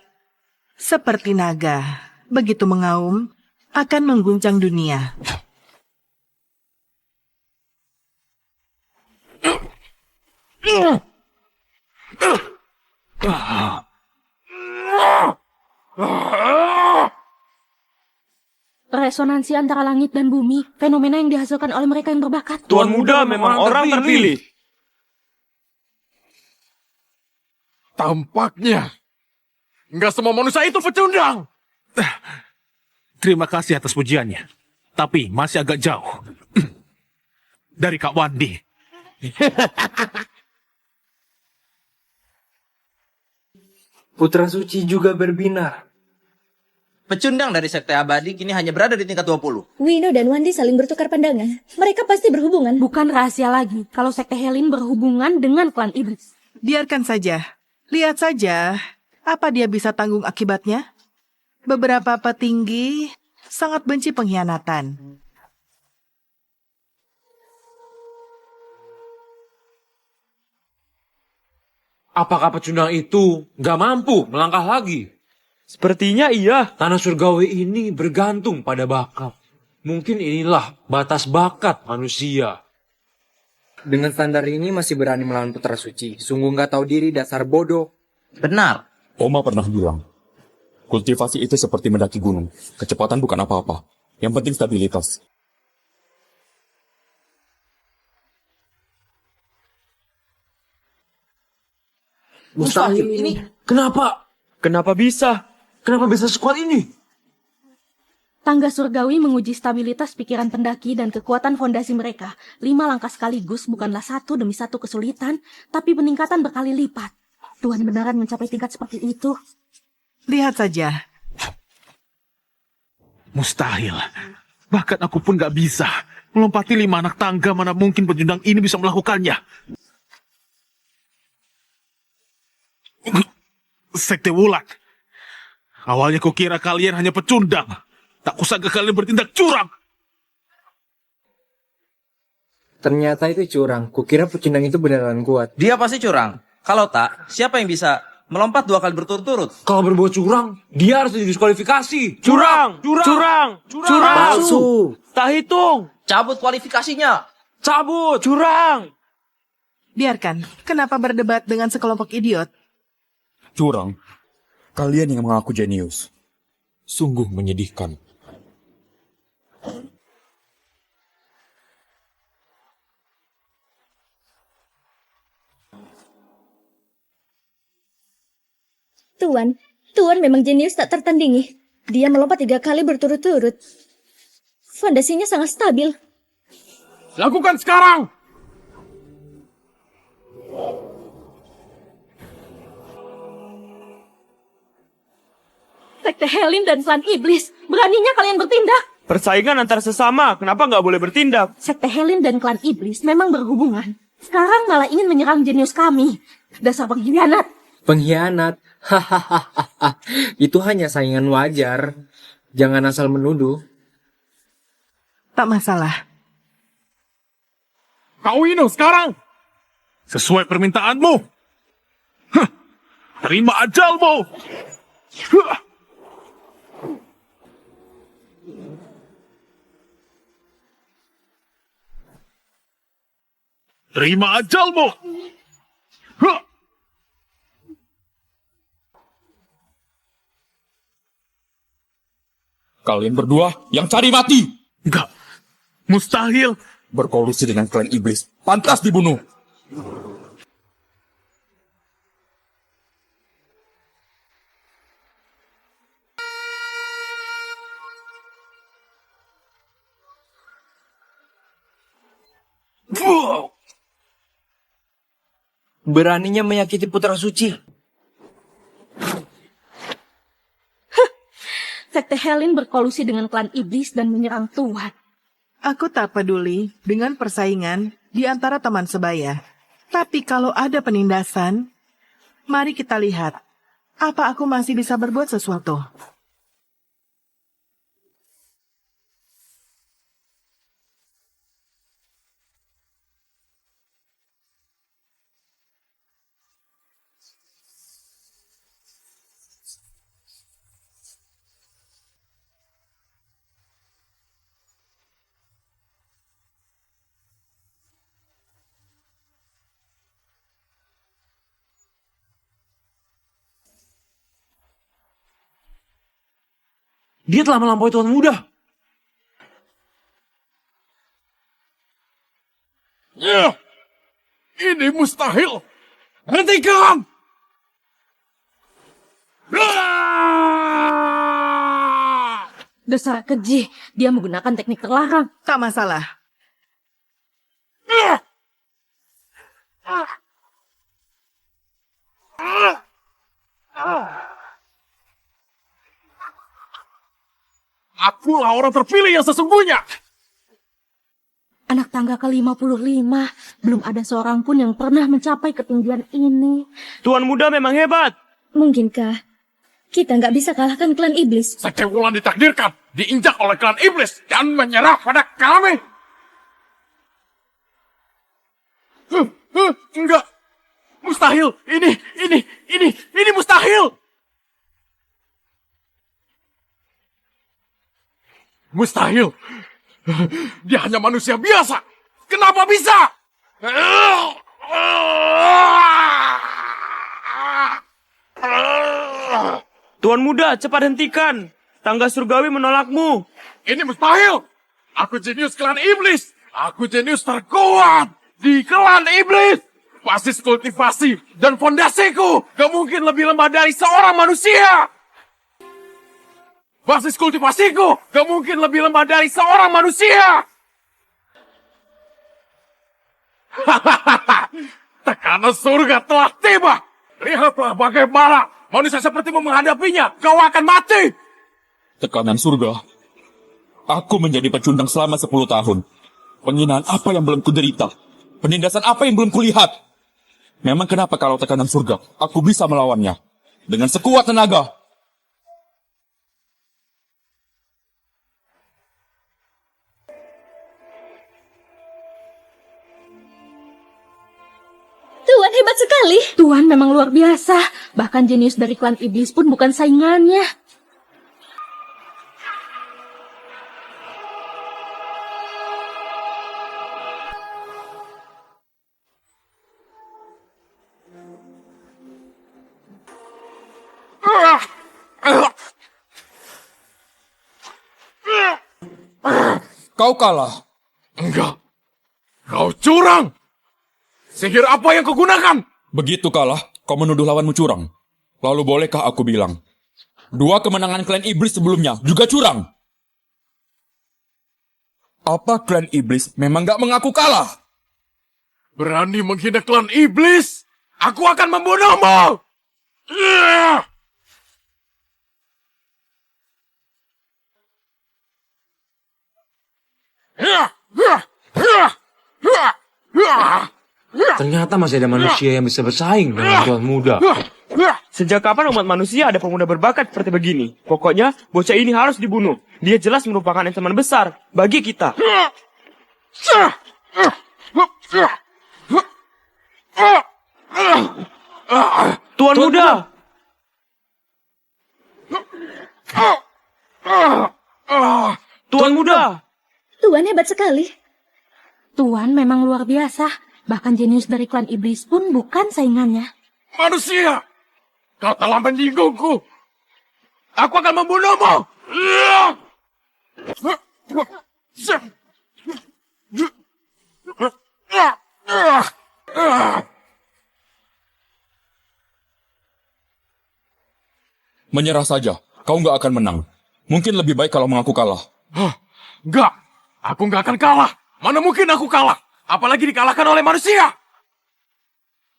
seperti naga. Begitu mengaum, akan mengguncang dunia. Resonansi antara langit dan bumi, fenomena yang dihasilkan oleh mereka yang berbakat. Tuan Muda memang orang terpilih. Tampaknya nggak semua manusia itu pecundang. Terima kasih atas pujiannya. Tapi masih agak jauh dari Kak Wandi. Putra Suci juga berbinar. Pecundang dari Sekte Abadi kini hanya berada di tingkat 20. Wino dan Wandi saling bertukar pandangan. Mereka pasti berhubungan. Bukan rahasia lagi kalau Sekte Helin berhubungan dengan klan iblis. Biarkan saja. Lihat saja, apa dia bisa tanggung akibatnya? Beberapa petinggi sangat benci pengkhianatan. Apakah pecundang itu nggak mampu melangkah lagi? Sepertinya iya. Tanah surgawi ini bergantung pada bakat. Mungkin inilah batas bakat manusia. Dengan standar ini masih berani melawan Putra Suci. Sungguh nggak tahu diri, dasar bodoh. Benar. Oma pernah bilang, kultivasi itu seperti mendaki gunung. Kecepatan bukan apa-apa. Yang penting stabilitas. Mustahil ini. Kenapa? Kenapa bisa? Kenapa bisa sekuat ini? Tangga surgawi menguji stabilitas pikiran pendaki dan kekuatan fondasi mereka. 5 langkah sekaligus bukanlah satu demi satu kesulitan, tapi peningkatan berkali lipat. Tuhan beneran mencapai tingkat seperti itu. Lihat saja. Mustahil. Bahkan aku pun gak bisa. Melompati 5 anak tangga, mana mungkin pecundang ini bisa melakukannya. Sekte Wulan. Awalnya kukira kalian hanya pecundang. Tak kusangka kalian bertindak curang. Ternyata itu curang. Kukira pecundang itu beneran kuat. Dia pasti curang. Kalau tak, siapa yang bisa melompat 2 kali berturut-turut? Kalau berbuat curang, dia harus didiskualifikasi. Curang! Curang! Curang! Palsu! Tak hitung! Cabut kualifikasinya! Cabut! Curang! Biarkan. Kenapa berdebat dengan sekelompok idiot? Curang. Kalian yang mengaku jenius. Sungguh menyedihkan. Tuan memang jenius tak tertandingi. Dia melompat 3 kali berturut-turut. Fondasinya sangat stabil. Lakukan sekarang! Sekte Helin dan klan iblis, beraninya kalian bertindak. Persaingan antar sesama, kenapa nggak boleh bertindak? Sekte Helin dan klan iblis memang berhubungan. Sekarang malah ingin menyerang jenius kami. Dasar pengkhianat. Pengkhianat? Hahaha. Itu hanya saingan wajar. Jangan asal menuduh. Tak masalah. Kak Wino sekarang! Sesuai permintaanmu! Hah, terima ajalmu! Hah. Terima ajalmu! Hah. Kalian berdua yang cari mati. Enggak. Mustahil. Berkolusi dengan klan iblis. Pantas dibunuh. Beraninya menyakiti putra suci. Sekte Helin berkolusi dengan klan iblis dan menyerang Tuhan. Aku tak peduli dengan persaingan di antara teman sebaya. Tapi kalau ada penindasan, mari kita lihat. Apa aku masih bisa berbuat sesuatu? Dia telah melampaui Tuan Muda. Ya, ini mustahil. Hentikan! Dasar keji, dia menggunakan teknik terlarang. Tak masalah. Akulah orang terpilih yang sesungguhnya. Anak tangga ke-55, belum ada seorang pun yang pernah mencapai ketinggian ini. Tuan Muda memang hebat. Mungkinkah kita nggak bisa kalahkan klan iblis? Sekte Wulan ditakdirkan diinjak oleh klan iblis dan menyerah pada kami. Enggak. Mustahil. Ini mustahil. Mustahil. Dia hanya manusia biasa. Kenapa bisa? Tuan Muda, cepat hentikan. Tangga surgawi menolakmu. Ini mustahil. Aku jenius klan iblis. Aku jenius terkuat di klan iblis. Basis kultivasi dan fondasiku gak mungkin lebih lemah dari seorang manusia. Basis kultivasiku gak mungkin lebih lemah dari seorang manusia. Tekanan surga telah tiba. Lihatlah bagaimana manusia sepertimu menghadapinya. Kau akan mati. Tekanan surga. Aku menjadi pecundang selama 10 tahun. Penghinaan apa yang belum kuderita? Penindasan apa yang belum kulihat? Memang kenapa kalau tekanan surga, aku bisa melawannya? Dengan sekuat tenaga. Tuhan hebat sekali. Tuhan memang luar biasa. Bahkan jenius dari klan iblis pun bukan saingannya. Kau kalah. Enggak. Kau curang. Sihir apa yang kau gunakan? Begitu kalah, kau menuduh lawanmu curang. Lalu bolehkah aku bilang, 2 kemenangan klan iblis sebelumnya juga curang? Apa klan iblis memang gak mengaku kalah? Berani menghina klan iblis? Aku akan membunuhmu! Ternyata masih ada manusia yang bisa bersaing dengan Tuan Muda. Sejak kapan umat manusia ada pemuda berbakat seperti begini? Pokoknya, bocah ini harus dibunuh. Dia jelas merupakan ancaman besar bagi kita. Tuan Muda! Tuan Muda! Tuhan hebat sekali. Tuhan memang luar biasa. Bahkan jenius dari klan iblis pun bukan saingannya. Manusia! Kau telah menyinggungku. Aku akan membunuhmu. Menyerah saja, kau nggak akan menang. Mungkin lebih baik kalau mengaku kalah. Enggak, aku nggak akan kalah. Mana mungkin aku kalah? Apalagi dikalahkan oleh manusia.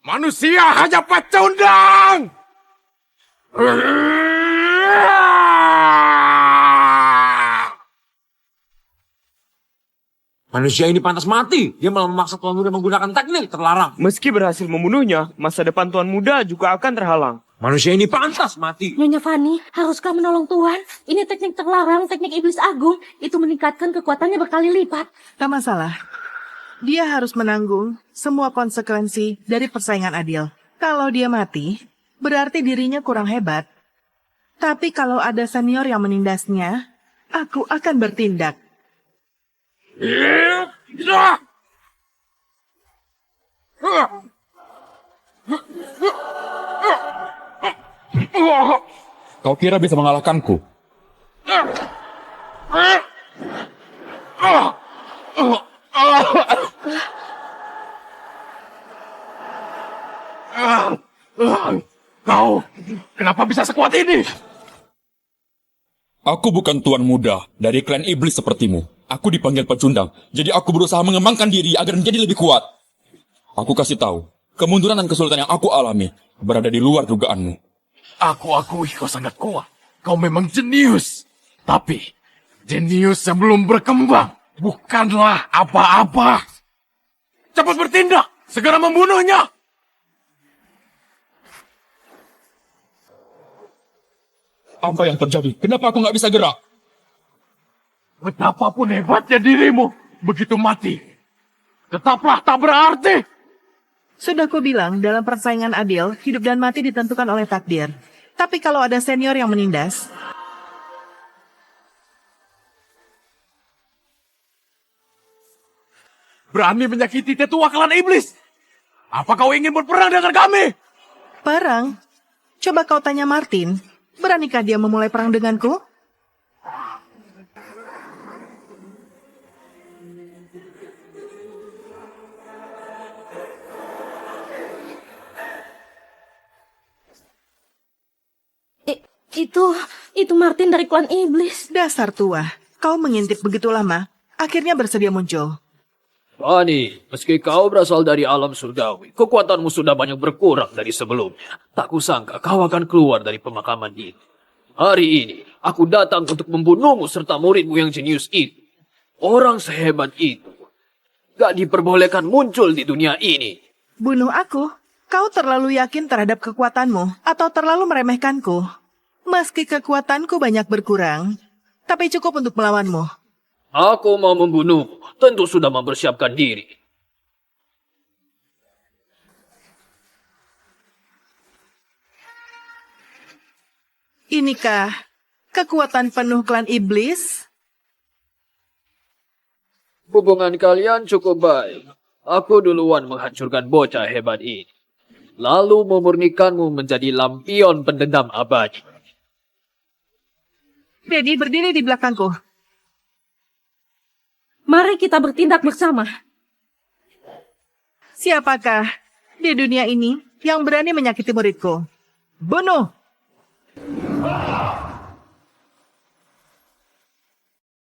Manusia hanya pecundang. Manusia ini pantas mati. Dia malah memaksa Tuan Muda menggunakan teknik terlarang. Meski berhasil membunuhnya, masa depan Tuan Muda juga akan terhalang. Manusia ini pantas mati. Nyonya Fanny, haruskah menolong Tuan? Ini teknik terlarang, teknik iblis agung. Itu meningkatkan kekuatannya berkali lipat. Tak masalah. Dia harus menanggung semua konsekuensi dari persaingan adil. Kalau dia mati, berarti dirinya kurang hebat. Tapi kalau ada senior yang menindasnya, aku akan bertindak. Kau kira bisa mengalahkanku? Kau, kenapa bisa sekuat ini? Aku bukan tuan muda dari klan iblis sepertimu. Aku dipanggil pecundang, jadi aku berusaha mengembangkan diri agar menjadi lebih kuat. Aku kasih tahu, kemunduran dan kesulitan yang aku alami berada di luar dugaanmu. Aku akui kau sangat kuat. Kau memang jenius. Tapi, jenius yang belum berkembang bukanlah apa-apa. Cepat bertindak, segera membunuhnya. Apa yang terjadi? Kenapa aku nggak bisa gerak? Betapapun hebatnya dirimu, begitu mati, tetaplah tak berarti. Sudah ku bilang, dalam persaingan adil, hidup dan mati ditentukan oleh takdir. Tapi kalau ada senior yang menindas, berani menyakiti tetua klan iblis. Apa kau ingin berperang dengan kami? perang. Coba kau tanya Martin, beranikah dia memulai perang denganku? Itu Martin dari klan iblis. Dasar tua, kau mengintip begitu lama, akhirnya bersedia muncul. Fanny, meski kau berasal dari alam surgawi, kekuatanmu sudah banyak berkurang dari sebelumnya. Tak kusangka kau akan keluar dari pemakaman ini. Hari ini, aku datang untuk membunuhmu serta muridmu yang jenius itu. Orang sehebat itu gak diperbolehkan muncul di dunia ini. Bunuh aku? Kau terlalu yakin terhadap kekuatanmu atau terlalu meremehkanku? Meski kekuatanku banyak berkurang, tapi cukup untuk melawanmu. Aku mau membunuhmu, tentu sudah mempersiapkan diri. Inikah kekuatan penuh klan iblis? Hubungan kalian cukup baik. Aku duluan menghancurkan bocah hebat ini. Lalu memurnikanmu menjadi lampion pendendam abadi. Daddy berdiri di belakangku. Mari kita bertindak bersama. Siapakah di dunia ini yang berani menyakiti muridku? Bunuh!